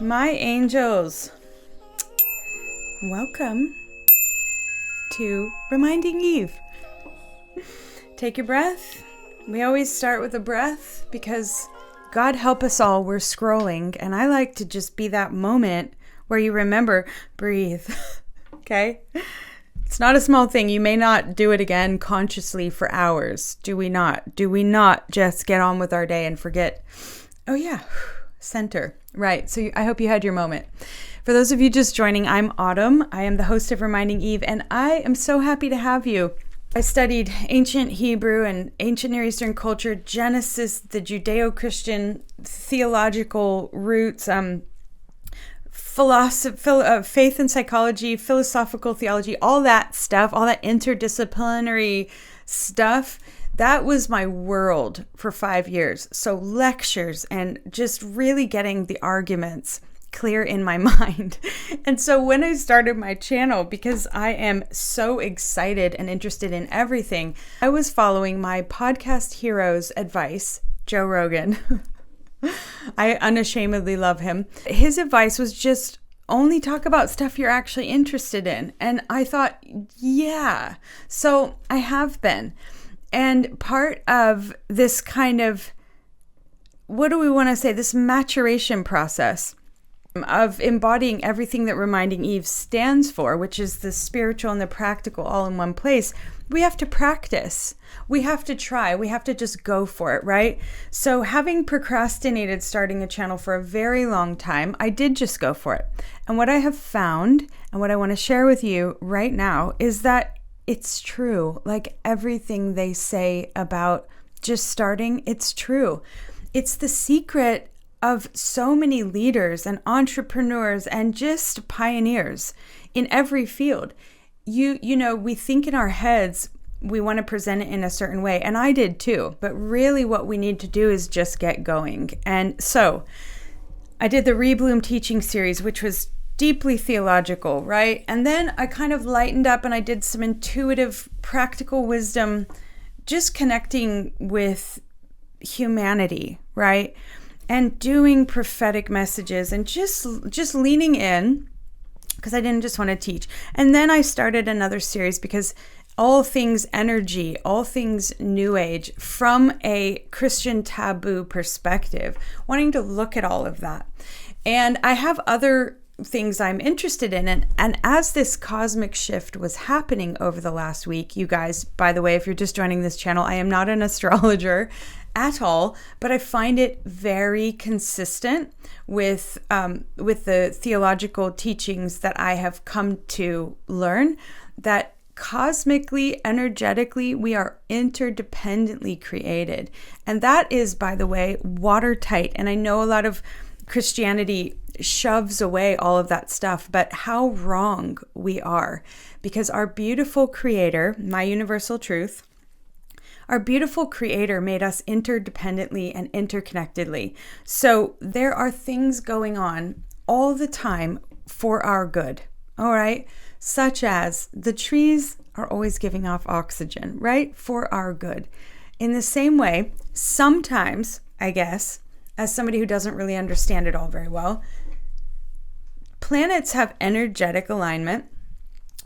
My angels, welcome to Reminding Eve. Take your breath. We always start with a breath because God help us all, we're scrolling, and I like to just be that moment where you remember, breathe, okay? It's not a small thing. You may not do it again consciously for hours. Do we not? Do we not just get on with our day and forget, oh yeah, center. Right. So I hope you had your moment. For those of you just joining, I'm Autumn. I am the host of Reminding Eve, and I am so happy to have you. I studied ancient Hebrew and ancient Near Eastern culture, Genesis, the Judeo-Christian theological roots, faith and psychology, philosophical theology, all that stuff, all that interdisciplinary stuff. That was my world for 5 years. So lectures and just really getting the arguments clear in my mind. And so when I started my channel, because I am so excited and interested in everything, I was following my podcast hero's advice, Joe Rogan. I unashamedly love him. His advice was just only talk about stuff you're actually interested in. And I thought, yeah. So I have been. And part of this kind of, what do we want to say, this maturation process of embodying everything that Reminding Eve stands for, which is the spiritual and the practical all in one place, we have to practice. We have to try. We have to just go for it, right? So having procrastinated starting a channel for a very long time, I did just go for it. And what I have found and what I want to share with you right now is that it's true. Like everything they say about just starting, it's true. It's the secret of so many leaders and entrepreneurs and just pioneers in every field. You know, we think in our heads, we want to present it in a certain way. And I did too. But really what we need to do is just get going. And so I did the Rebloom teaching series, which was deeply theological, right? And then I kind of lightened up and I did some intuitive, practical wisdom, just connecting with humanity, right? And doing prophetic messages and just leaning in because I didn't just want to teach. And then I started another series because all things energy, all things new age from a Christian taboo perspective, wanting to look at all of that. And I have other things I'm interested in. And as this cosmic shift was happening over the last week, you guys, by the way, if you're just joining this channel, I am not an astrologer at all, but I find it very consistent with the theological teachings that I have come to learn, that cosmically, energetically, we are interdependently created. And that is, by the way, watertight. And I know a lot of Christianity shoves away all of that stuff, but how wrong we are, because our beautiful creator, my universal truth, our beautiful creator made us interdependently and interconnectedly. So there are things going on all the time for our good, all right? Such as the trees are always giving off oxygen, right? For our good. In the same way, sometimes, I guess, as somebody who doesn't really understand it all very well, planets have energetic alignment.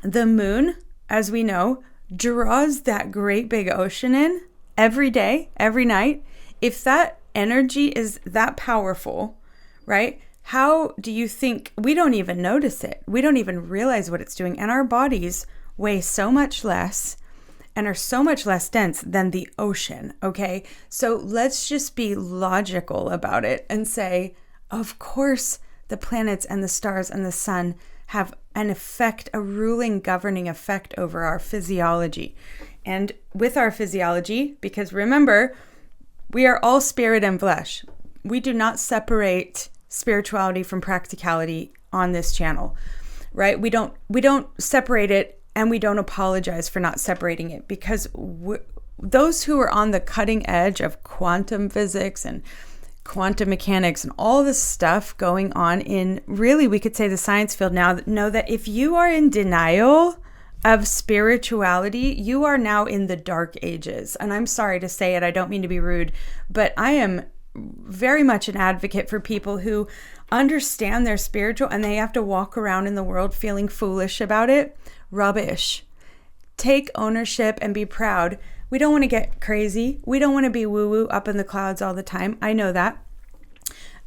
The moon, as we know, draws that great big ocean in every day, every night. If that energy is that powerful, right? How do you think we don't even notice it? We don't even realize what it's doing. And our bodies weigh so much less and are so much less dense than the ocean, okay? So let's just be logical about it and say, of course, the planets and the stars and the sun have an effect, a ruling, governing effect over our physiology. And with our physiology, because remember, we are all spirit and flesh. We do not separate spirituality from practicality on this channel, right? We don't separate it, and we don't apologize for not separating it, because those who are on the cutting edge of quantum physics and quantum mechanics and all this stuff going on in, really, we could say the science field now, know that if you are in denial of spirituality, you are now in the dark ages. And I'm sorry to say it, I don't mean to be rude, but I am very much an advocate for people who understand they're spiritual and they have to walk around in the world feeling foolish about it. Rubbish. Take ownership and be proud. We don't want to get crazy. We don't want to be woo-woo up in the clouds all the time. I know that.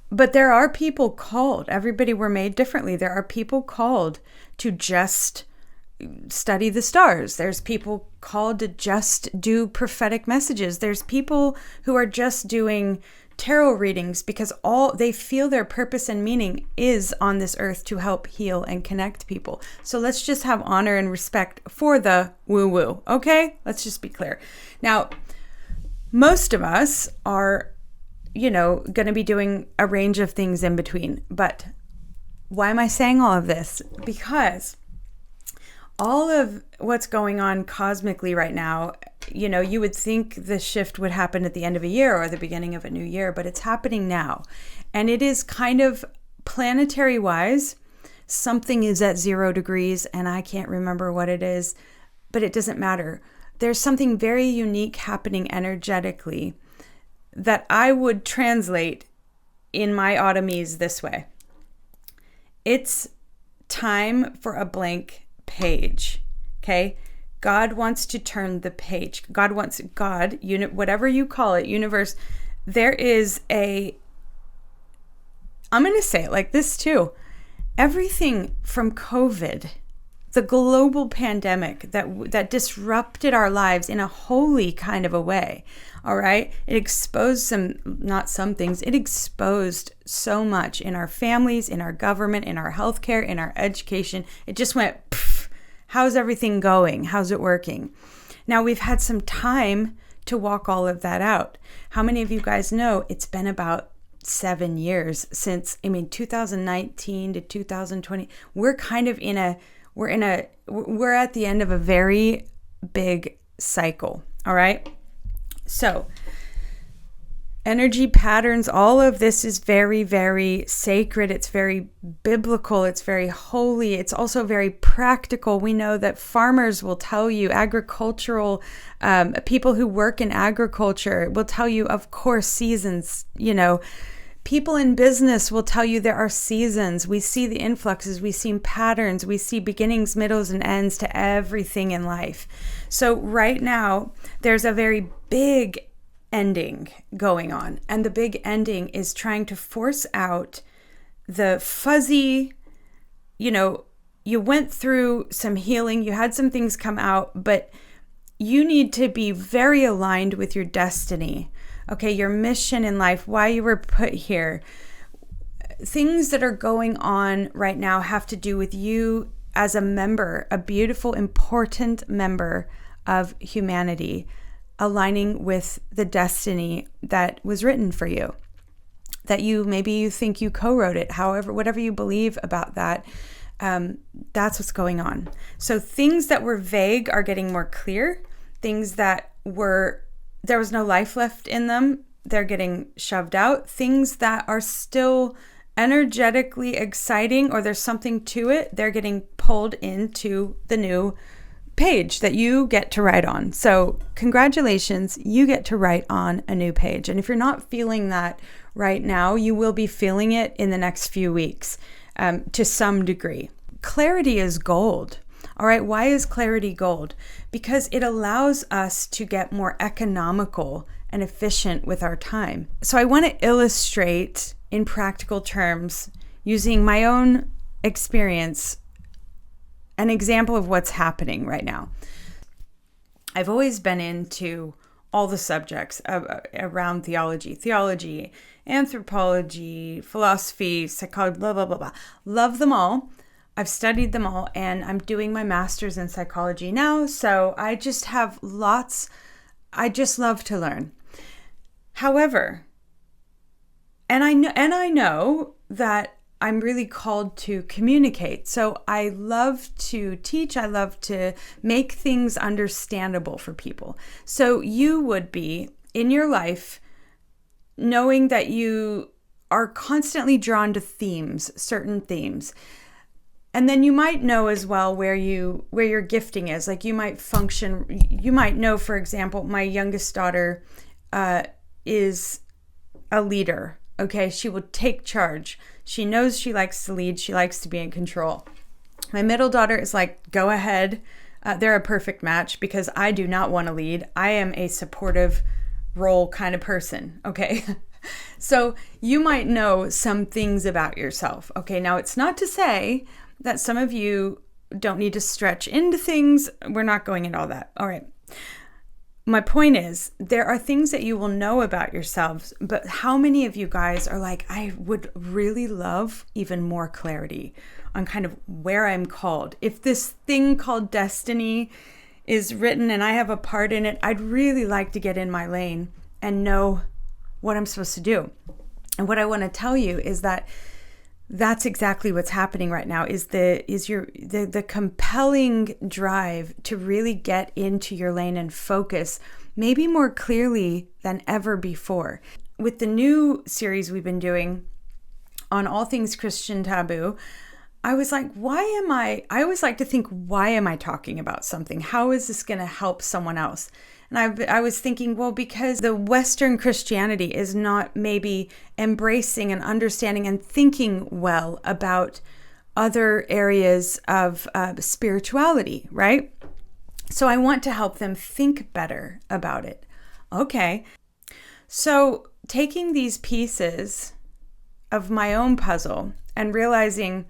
But there are people called. Everybody were made differently. There are people called to just study the stars. There's people called to just do prophetic messages. There's people who are just doing tarot readings because all they feel their purpose and meaning is on this earth to help heal and connect people. So let's just have honor and respect for the woo-woo, okay? Let's just be clear. Now, most of us are, going to be doing a range of things in between. But why am I saying all of this? Because all of what's going on cosmically right now, you would think the shift would happen at the end of a year or the beginning of a new year, but it's happening now. And it is kind of planetary wise, something is at 0 degrees and I can't remember what it is, but it doesn't matter. There's something very unique happening energetically that I would translate in my automese this way. It's time for a blank page, okay? God wants to turn the page. God, whatever you call it, universe, there is I'm going to say it like this too. Everything from COVID, the global pandemic that disrupted our lives in a holy kind of a way, all right? It exposed it exposed so much in our families, in our government, in our healthcare, in our education. It just went, pff, how's everything going? How's it working? Now we've had some time to walk all of that out. How many of you guys know it's been about 7 years since, 2019 to 2020, we're kind of we're at the end of a very big cycle, all right? So energy patterns, all of this is very, very sacred. It's very biblical. It's very holy. It's also very practical. We know that farmers will tell you, agricultural people who work in agriculture will tell you, of course, seasons, people in business will tell you there are seasons. We see the influxes, we see patterns, we see beginnings, middles, and ends to everything in life. So right now, there's a very big ending going on. And the big ending is trying to force out the fuzzy, you went through some healing, you had some things come out, but you need to be very aligned with your destiny. Okay, your mission in life, why you were put here. Things that are going on right now have to do with you as a member, a beautiful, important member of humanity, aligning with the destiny that was written for you. That maybe you think you co-wrote it, however, whatever you believe about that, that's what's going on. So things that were vague are getting more clear. Things that there was no life left in them, they're getting shoved out. Things that are still energetically exciting or there's something to it, they're getting pulled into the new page that you get to write on. So congratulations, you get to write on a new page. And if you're not feeling that right now, you will be feeling it in the next few weeks to some degree. Clarity is gold. All right, why is clarity gold? Because it allows us to get more economical and efficient with our time. So I want to illustrate in practical terms, using my own experience, an example of what's happening right now. I've always been into all the subjects around theology, anthropology, philosophy, psychology, blah, blah, blah, blah. Love them all. I've studied them all, and I'm doing my master's in psychology now, so I just have I just love to learn. However, and I know that I'm really called to communicate. So I love to teach. I love to make things understandable for people. So you would be in your life knowing that you are constantly drawn to themes, certain themes. And then you might know as well where your gifting is. Like you might function, you might know, for example, my youngest daughter is a leader. Okay, she will take charge. She knows she likes to lead. She likes to be in control. My middle daughter is like, go ahead. They're a perfect match because I do not want to lead. I am a supportive role kind of person. Okay. So you might know some things about yourself. Okay. Now it's not to say that some of you don't need to stretch into things. We're not going into all that. All right. My point is, there are things that you will know about yourselves, but how many of you guys are like, I would really love even more clarity on kind of where I'm called. If this thing called destiny is written and I have a part in it, I'd really like to get in my lane and know what I'm supposed to do. And what I want to tell you is that that's exactly what's happening right now, is the compelling drive to really get into your lane and focus maybe more clearly than ever before. With the new series we've been doing on all things Christian taboo, I was like, I always like to think, why am I talking about something? How is this going to help someone else? And I was thinking, well, because the Western Christianity is not maybe embracing and understanding and thinking well about other areas of spirituality, right? So I want to help them think better about it. Okay. So taking these pieces of my own puzzle and realizing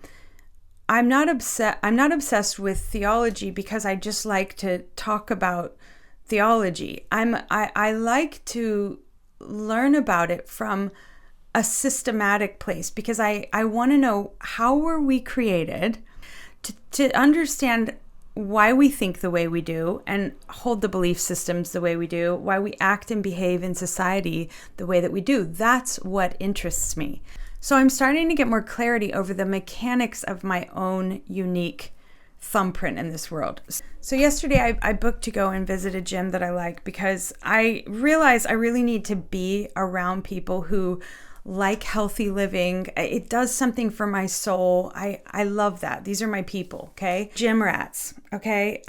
I'm not obsessed with theology because I just like to talk about theology. I like to learn about it from a systematic place because I want to know, how were we created, to understand why we think the way we do and hold the belief systems the way we do, why we act and behave in society the way that we do. That's what interests me. So I'm starting to get more clarity over the mechanics of my own unique thumbprint in this world. So yesterday I booked to go and visit a gym that I like because I realize I really need to be around people who like healthy living. It does something for my soul. I love that. These are my people, okay? Gym rats, okay?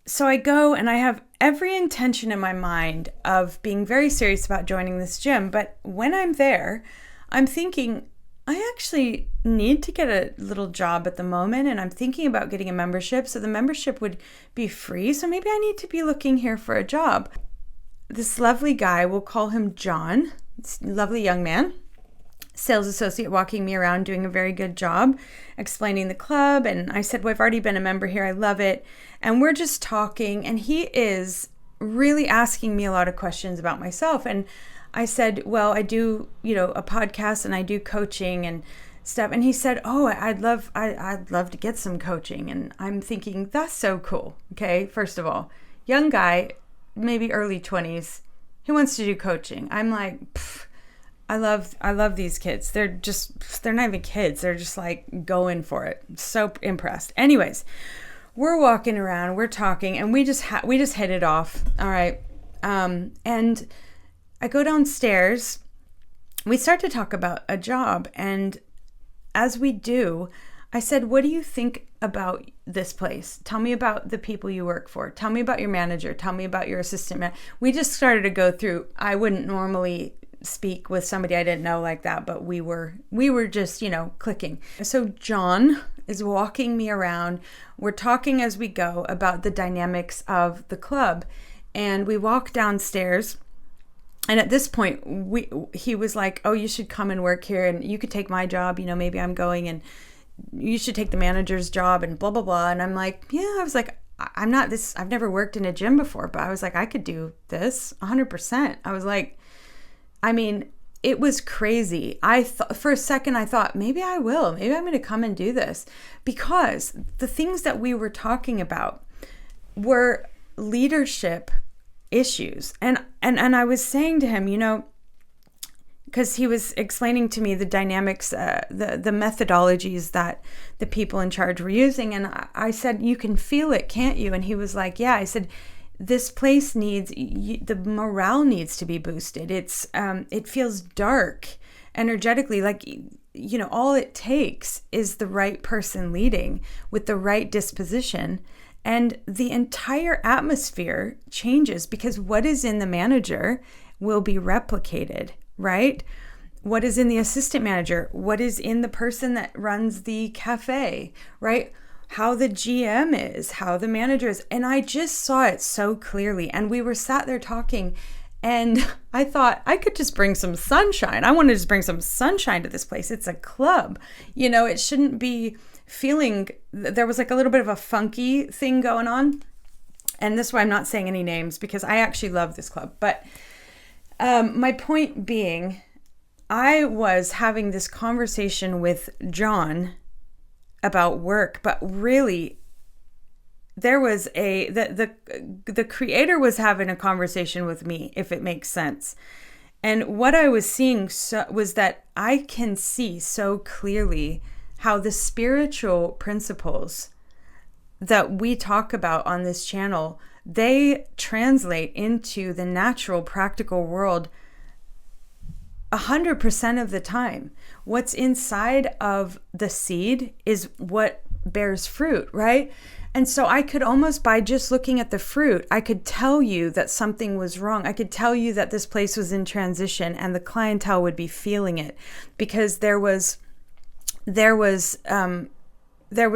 So I go and I have every intention in my mind of being very serious about joining this gym. But when I'm there, I'm thinking, I actually need to get a little job at the moment, and I'm thinking about getting a membership. So the membership would be free. So maybe I need to be looking here for a job. This lovely guy, we'll call him John, this lovely young man, sales associate, walking me around, doing a very good job explaining the club. And I said, well, I've already been a member here. I love it. And we're just talking, and he is really asking me a lot of questions about myself. And I said, well, I do, a podcast and I do coaching and stuff. And he said, oh, I'd love to get some coaching. And I'm thinking, that's so cool. Okay. First of all, young guy, maybe early 20s, he wants to do coaching. I'm like, I love these kids. They're not even kids. They're just like going for it. So impressed. Anyways, we're walking around, we're talking, and we just hit it off. All right. And I go downstairs, we start to talk about a job, and as we do, I said, what do you think about this place? Tell me about the people you work for. Tell me about your manager. Tell me about your assistant. We just started to go through. I wouldn't normally speak with somebody I didn't know like that, but we were just, clicking. So John is walking me around. We're talking as we go about the dynamics of the club, and we walk downstairs. And at this point, he was like, oh, you should come and work here, and you could take my job. Maybe I'm going, and you should take the manager's job, and blah, blah, blah. And I'm like, yeah, I was like, I'm not this. I've never worked in a gym before, but I was like, I could do this 100%. I was like, it was crazy. For a second, I thought, maybe I will. Maybe I'm going to come and do this, because the things that we were talking about were leadership issues. And I was saying to him, because he was explaining to me the dynamics, the methodologies that the people in charge were using. And I said, you can feel it, can't you? And he was like, yeah. I said, this place the morale needs to be boosted. It feels dark energetically, like, all it takes is the right person leading with the right disposition. And the entire atmosphere changes, because what is in the manager will be replicated, right? What is in the assistant manager? What is in the person that runs the cafe, right? How the GM is, how the manager is. And I just saw it so clearly. And we were sat there talking, and I thought I could just bring some sunshine. I want to just bring some sunshine to this place. It's a club. It shouldn't be feeling, there was like a little bit of a funky thing going on. And this is why I'm not saying any names, because I actually love this club. But my point being, I was having this conversation with John about work, but really there was the creator was having a conversation with me, if it makes sense. And what I was seeing was that I can see so clearly how the spiritual principles that we talk about on this channel, they translate into the natural, practical world 100% of the time. What's inside of the seed is what bears fruit, right? And so I could almost, by just looking at the fruit, I could tell you that something was wrong. I could tell you that this place was in transition, and the clientele would be feeling it, because there was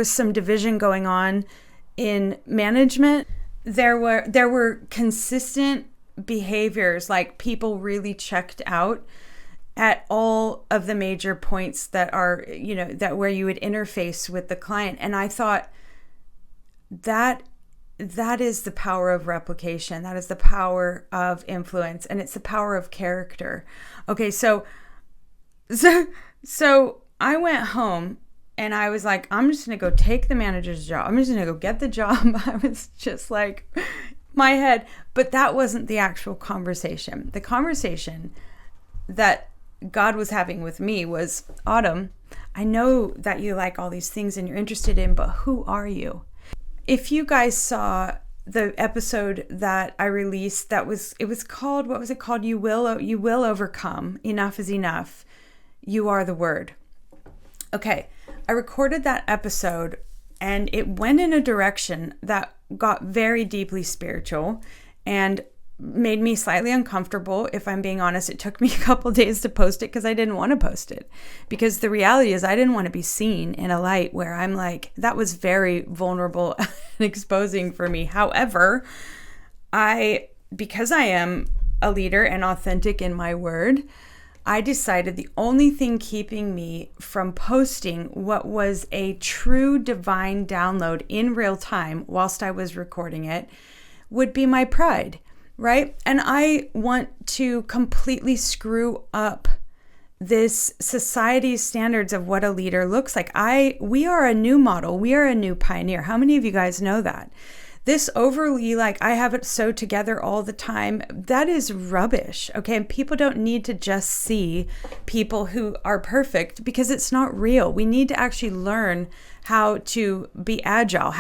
some division going on in management. There were consistent behaviors, like people really checked out at all of the major points that are, that where you would interface with the client. And I thought that is the power of replication. That is the power of influence, and it's the power of character. Okay, so I went home and I was like, I'm just going to go take the manager's job. I'm just going to go get the job. I was just like, my head. But that wasn't the actual conversation. The conversation that God was having with me was, Autumn, I know that you like all these things and you're interested in, but who are you? If you guys saw the episode that I released, it was called, what was it called? You will overcome. Enough is enough. You are the word. Okay. I recorded that episode and it went in a direction that got very deeply spiritual and made me slightly uncomfortable. If I'm being honest, it took me a couple days to post it because I didn't want to post it, because the reality is I didn't want to be seen in a light where I'm like, that was very vulnerable and exposing for me. However, because I am a leader and authentic in my word, I decided the only thing keeping me from posting what was a true divine download in real time whilst I was recording it would be my pride. Right? And I want to completely screw up this society's standards of what a leader looks like. We are a new model. We are a new pioneer. How many of you guys know that? This overly, like, I have it so together all the time, that is rubbish. Okay. And people don't need to just see people who are perfect, because it's not real. We need to actually learn how to be agile,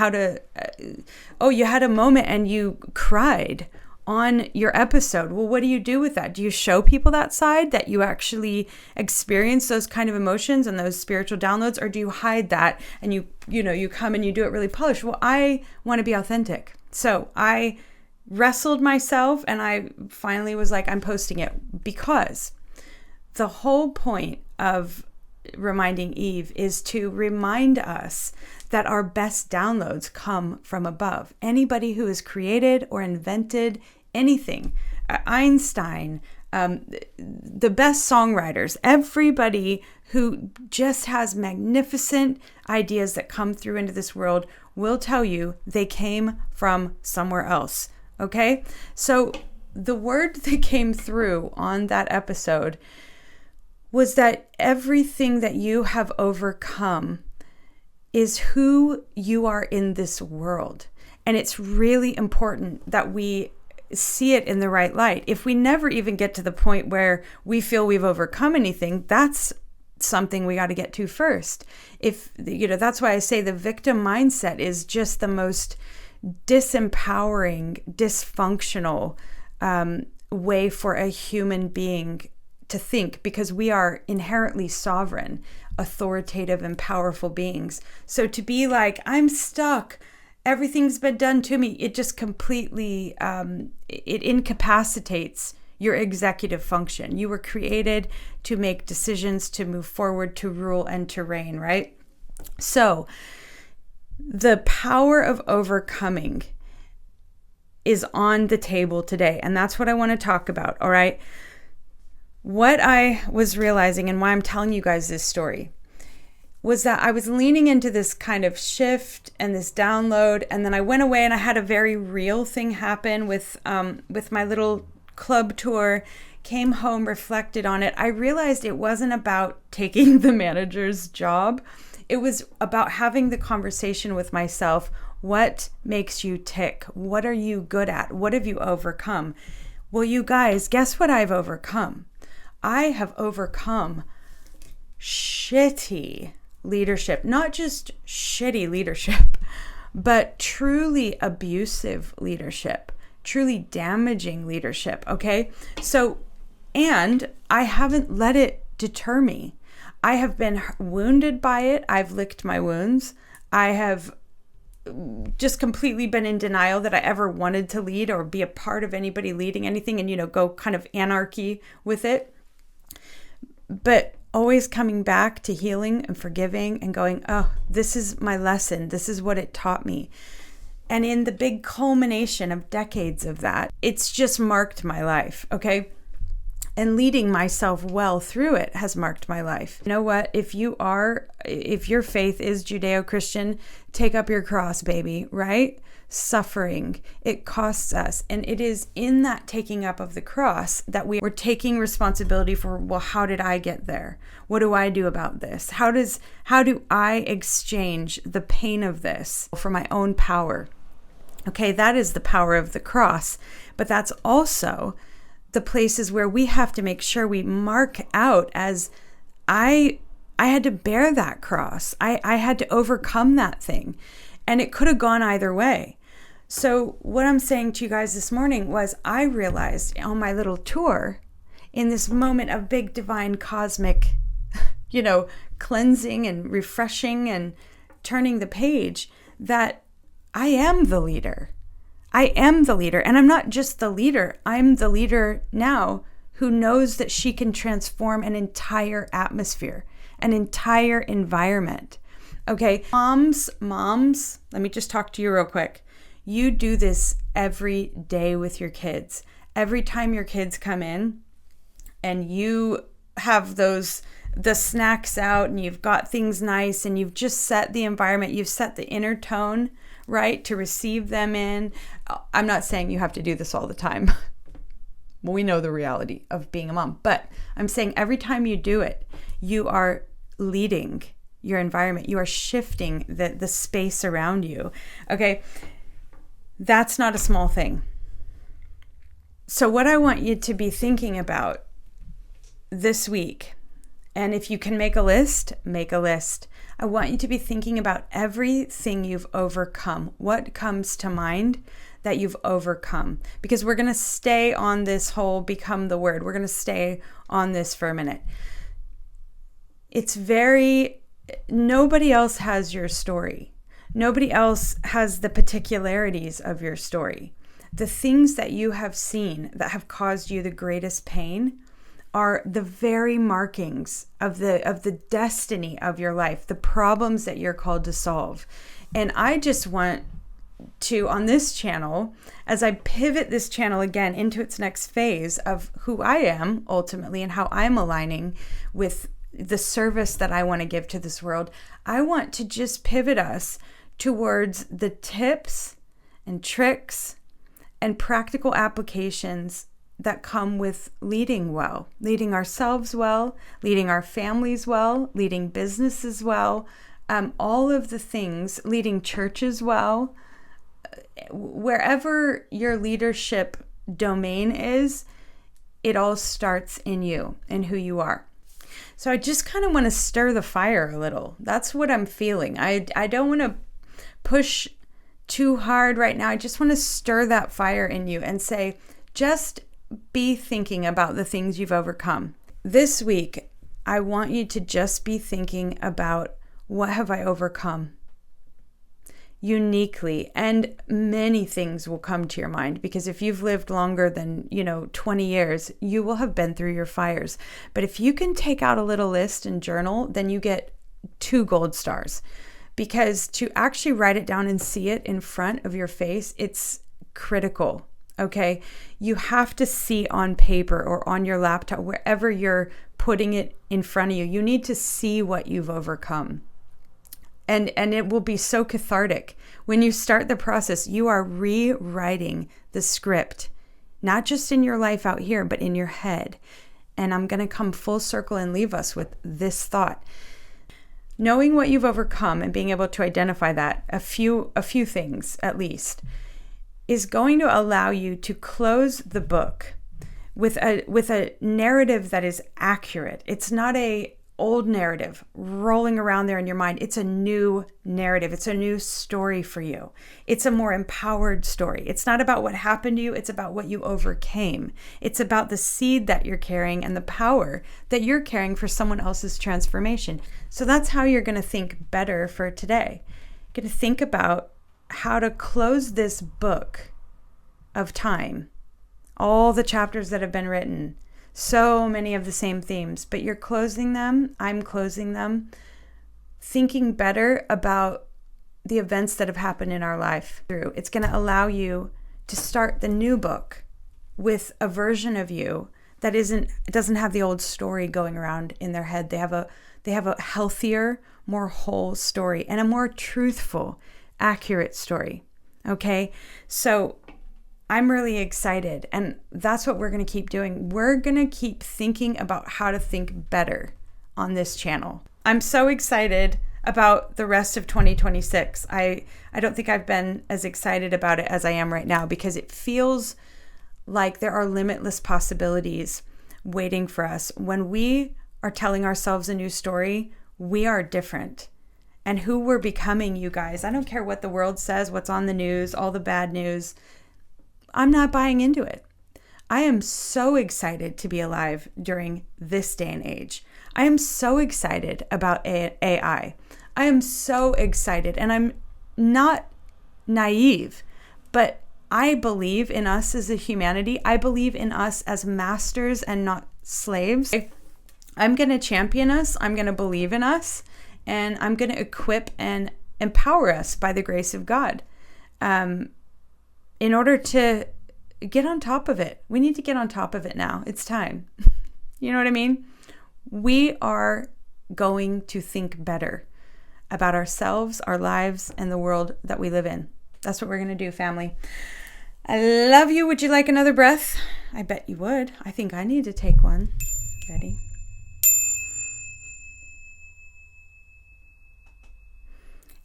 you had a moment and you cried on your episode. Well, what do you do with that? Do you show people that side, that you actually experience those kind of emotions and those spiritual downloads, or do you hide that and you come and you do it really polished? Well, I want to be authentic. So I wrestled myself and I finally was like, I'm posting it, because the whole point of reminding Eve is to remind us that our best downloads come from above. Anybody who has created or invented anything, Einstein, the best songwriters, everybody who just has magnificent ideas that come through into this world will tell you they came from somewhere else. Okay? So the word that came through on that episode was that everything that you have overcome is who you are in this world. And it's really important that we see it in the right light. If we never even get to the point where we feel we've overcome anything, that's something we got to get to first. That's why I say the victim mindset is just the most disempowering, dysfunctional way for a human being to think, because we are inherently sovereign, authoritative, and powerful beings. So to be like, I'm stuck, everything's been done to me, it just completely, it incapacitates your executive function. You were created to make decisions, to move forward, to rule, and to reign, right? So the power of overcoming is on the table today, and that's what I want to talk about, all right? What I was realizing and why I'm telling you guys this story was that I was leaning into this kind of shift and this download, and then I went away and I had a very real thing happen with my little club tour, came home, reflected on it. I realized it wasn't about taking the manager's job. It was about having the conversation with myself. What makes you tick? What are you good at? What have you overcome? Well, you guys, guess what I've overcome? I have overcome shitty leadership, not just shitty leadership, but truly abusive leadership, truly damaging leadership. Okay. So, and I haven't let it deter me. I have been wounded by it. I've licked my wounds. I have just completely been in denial that I ever wanted to lead or be a part of anybody leading anything and, go kind of anarchy with it. But always coming back to healing and forgiving and going, oh, this is my lesson. This is what it taught me. And in the big culmination of decades of that, it's just marked my life, okay? And leading myself well through it has marked my life. You know what? If your faith is Judeo-Christian, take up your cross, baby, right? Suffering, it costs us. And it is in that taking up of the cross that we're taking responsibility for, well, how did I get there? What do I do about this? How do I exchange the pain of this for my own power? Okay, that is the power of the cross. But that's also the places where we have to make sure we mark out as I had to bear that cross. I had to overcome that thing. And it could have gone either way. So what I'm saying to you guys this morning was I realized on my little tour, in this moment of big divine cosmic, cleansing and refreshing and turning the page, that I am the leader. I am the leader. And I'm not just the leader. I'm the leader now who knows that she can transform an entire atmosphere, an entire environment. Okay, moms, let me just talk to you real quick. You do this every day with your kids. Every time your kids come in and you have the snacks out and you've got things nice and you've just set the environment, you've set the inner tone, right, to receive them in. I'm not saying you have to do this all the time. We know the reality of being a mom, but I'm saying every time you do it, you are leading your environment. You are shifting the space around you. Okay. That's not a small thing. So what I want you to be thinking about this week, and if you can make a list, make a list. I want you to be thinking about everything you've overcome. What comes to mind that you've overcome? Because we're going to stay on this whole become the word. We're going to stay on this for a minute. Nobody else has your story. Nobody else has the particularities of your story. The things that you have seen that have caused you the greatest pain are the very markings of the destiny of your life, the problems that you're called to solve. And I just want to, on this channel, as I pivot this channel again into its next phase of who I am ultimately and how I'm aligning with the service that I want to give to this world, I want to just pivot us towards the tips and tricks and practical applications that come with leading well, leading ourselves well, leading our families well, leading businesses well, all of the things, leading churches well. Wherever your leadership domain is, it all starts in you and who you are. So I just kind of want to stir the fire a little. That's what I'm feeling. I don't want to push too hard right now. I just want to stir that fire in you and say, just be thinking about the things you've overcome. This week, I want you to just be thinking about, what have I overcome? uniquely, and many things will come to your mind, because if you've lived longer than 20 years, you will have been through your fires. But if you can take out a little list and journal, then you get 2 gold stars, because to actually write it down and see it in front of your face, it's critical. Okay, you have to see on paper or on your laptop, wherever you're putting it in front of you. You need to see what you've overcome. And it will be so cathartic. When you start the process, you are rewriting the script, not just in your life out here, but in your head. And I'm going to come full circle and leave us with this thought. Knowing what you've overcome and being able to identify that, a few things at least, is going to allow you to close the book with a narrative that is accurate. It's not a old narrative rolling around there in your mind. It's a new narrative. It's a new story for you. It's a more empowered story. It's not about what happened to you. It's about what you overcame. It's about the seed that you're carrying and the power that you're carrying for someone else's transformation. So that's how you're going to think better for today. You're going to think about how to close this book of time, all the chapters that have been written, so many of the same themes, but you're closing them, I'm closing them, thinking better about the events that have happened in our life through. It's going to allow you to start the new book with a version of you that doesn't have the old story going around in their head. They have a healthier, more whole story, and a more truthful, accurate story. Okay, so I'm really excited, and that's what we're going to keep doing. We're going to keep thinking about how to think better on this channel. I'm so excited about the rest of 2026. I don't think I've been as excited about it as I am right now, because it feels like there are limitless possibilities waiting for us. When we are telling ourselves a new story, we are different. And who we're becoming, you guys, I don't care what the world says, what's on the news, all the bad news. I'm not buying into it. I am so excited to be alive during this day and age. I am so excited about AI. I am so excited, and I'm not naive, but I believe in us as a humanity. I believe in us as masters and not slaves. I'm going to champion us. I'm going to believe in us, and I'm going to equip and empower us by the grace of God. In order to get on top of it. We need to get on top of it now. It's time. You know what I mean? We are going to think better about ourselves, our lives, and the world that we live in. That's what we're going to do, family. I love you. Would you like another breath? I bet you would. I think I need to take one. Ready?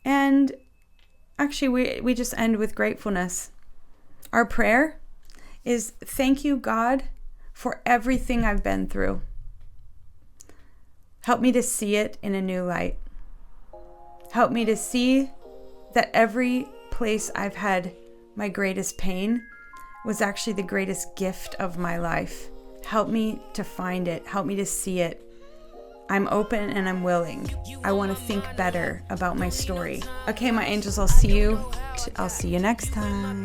And actually, we just end with gratefulness. Our prayer is, thank you, God, for everything I've been through. Help me to see it in a new light. Help me to see that every place I've had my greatest pain was actually the greatest gift of my life. Help me to find it. Help me to see it. I'm open and I'm willing. I want to think better about my story. Okay, my angels, I'll see you next time.